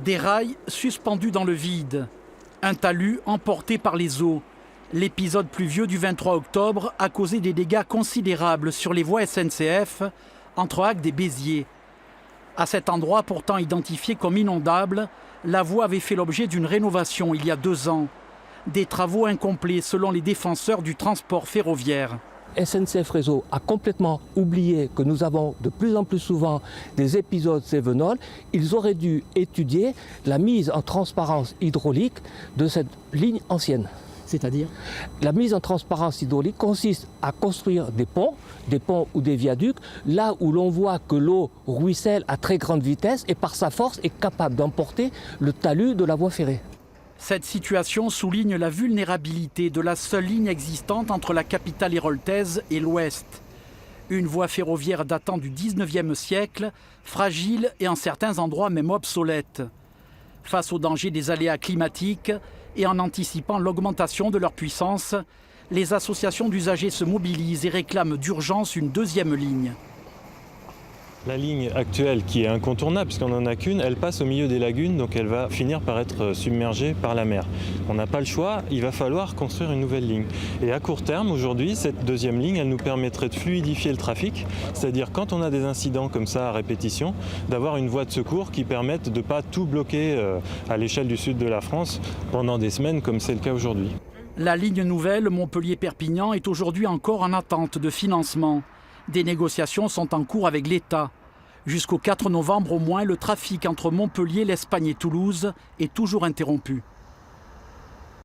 Des rails suspendus dans le vide, un talus emporté par les eaux. L'épisode pluvieux du 23 octobre a causé des dégâts considérables sur les voies SNCF entre Agde et Béziers. À cet endroit pourtant identifié comme inondable, la voie avait fait l'objet d'une rénovation il y a 2 ans. Des travaux incomplets selon les défenseurs du transport ferroviaire. SNCF Réseau a complètement oublié que nous avons de plus en plus souvent des épisodes cévenols. Ils auraient dû étudier la mise en transparence hydraulique de cette ligne ancienne. C'est-à-dire ? La mise en transparence hydraulique consiste à construire des ponts ou des viaducs, là où l'on voit que l'eau ruisselle à très grande vitesse et par sa force est capable d'emporter le talus de la voie ferrée. Cette situation souligne la vulnérabilité de la seule ligne existante entre la capitale héroltaise et l'ouest. Une voie ferroviaire datant du 19e siècle, fragile et en certains endroits même obsolète. Face au danger des aléas climatiques et en anticipant l'augmentation de leur puissance, les associations d'usagers se mobilisent et réclament d'urgence une 2e ligne. La ligne actuelle, qui est incontournable, puisqu'on n'en a qu'une, elle passe au milieu des lagunes, donc elle va finir par être submergée par la mer. On n'a pas le choix, il va falloir construire une nouvelle ligne. Et à court terme, aujourd'hui, cette 2e ligne, elle nous permettrait de fluidifier le trafic, c'est-à-dire quand on a des incidents comme ça à répétition, d'avoir une voie de secours qui permette de ne pas tout bloquer à l'échelle du sud de la France pendant des semaines, comme c'est le cas aujourd'hui. La ligne nouvelle Montpellier-Perpignan est aujourd'hui encore en attente de financement. Des négociations sont en cours avec l'État. Jusqu'au 4 novembre au moins, le trafic entre Montpellier, l'Espagne et Toulouse est toujours interrompu.